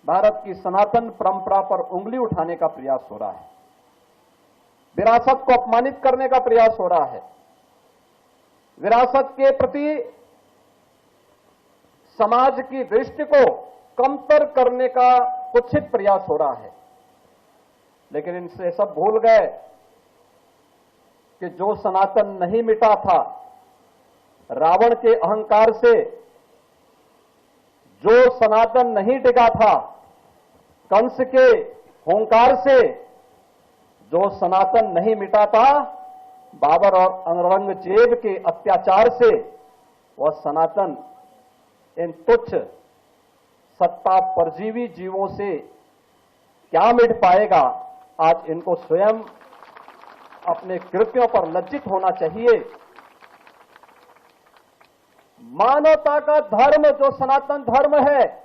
भारत की सनातन परंपरा पर उंगली उठाने का प्रयास हो रहा है, विरासत को अपमानित करने का प्रयास हो रहा है, विरासत के प्रति समाज की दृष्टि को कमतर करने का कुत्सित प्रयास हो रहा है। लेकिन इनसे सब भूल गए कि जो सनातन नहीं मिटा था, रावण के अहंकार से जो सनातन नहीं टिका था, कंस के हुंकार से जो सनातन नहीं मिटा था, बाबर और औरंगजेब के अत्याचार से वह सनातन इन तुच्छ सत्ता परजीवी जीवों से क्या मिट पाएगा। आज इनको स्वयं अपने कृत्यों पर लज्जित होना चाहिए। मानवता का धर्म जो सनातन धर्म है,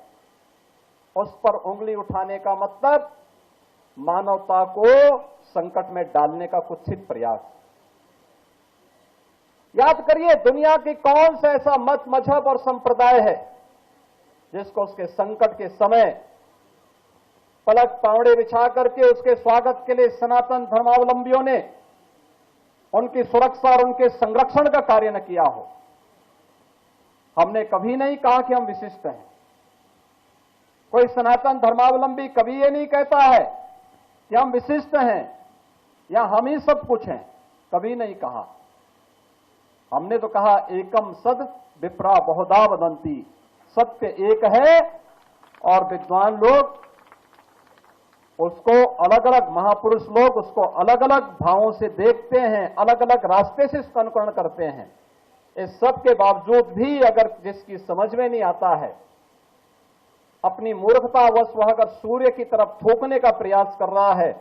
उस पर उंगली उठाने का मतलब मानवता को संकट में डालने का कुत्सित प्रयास। याद करिए, दुनिया की कौन सा ऐसा मत, मजहब और संप्रदाय है जिसको उसके संकट के समय पलक पावड़े बिछा करके उसके स्वागत के लिए सनातन धर्मावलंबियों ने उनकी सुरक्षा और उनके संरक्षण का कार्य न किया हो। हमने कभी नहीं कहा कि हम विशिष्ट हैं। कोई सनातन धर्मावलंबी कभी ये नहीं कहता है कि हम विशिष्ट हैं या हम ही सब कुछ हैं, कभी नहीं कहा। हमने तो कहा एकम सद विप्रा बहुधा वदंती, सत्य एक है और विद्वान लोग उसको अलग अलग, महापुरुष लोग उसको अलग अलग भावों से देखते हैं, अलग अलग रास्ते से उसका अनुकरण करते हैं। इस सब के बावजूद भी अगर जिसकी समझ में नहीं आता है, अपनी मूर्खतावश वह अगर सूर्य की तरफ थूकने का प्रयास कर रहा है,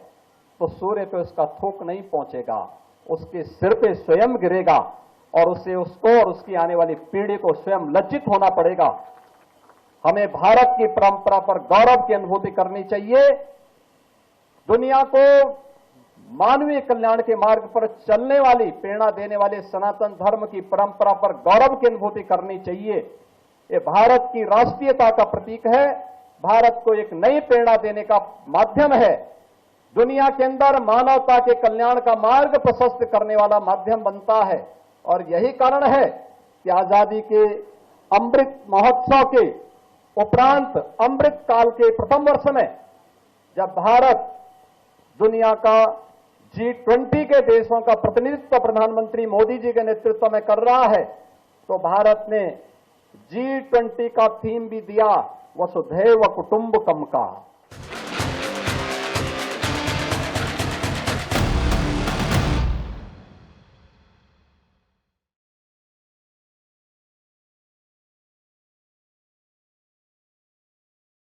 तो सूर्य पे उसका थूक नहीं पहुंचेगा, उसके सिर पे स्वयं गिरेगा और उसे, उसको और उसकी आने वाली पीढ़ी को स्वयं लज्जित होना पड़ेगा। हमें भारत की परंपरा पर गौरव की अनुभूति करनी चाहिए। दुनिया को मानवीय कल्याण के मार्ग पर चलने वाली, प्रेरणा देने वाले सनातन धर्म की परंपरा पर गौरव की अनुभूति करनी चाहिए। ये भारत की राष्ट्रीयता का प्रतीक है, भारत को एक नई प्रेरणा देने का माध्यम है, दुनिया के अंदर मानवता के कल्याण का मार्ग प्रशस्त करने वाला माध्यम बनता है। और यही कारण है कि आजादी के अमृत महोत्सव के उपरांत अमृत काल के प्रथम वर्ष में जब भारत दुनिया का G20 के देशों का प्रतिनिधित्व प्रधानमंत्री मोदी जी के नेतृत्व में कर रहा है, तो भारत ने G20 का थीम भी दिया वसुधैव कुटुंबकम का।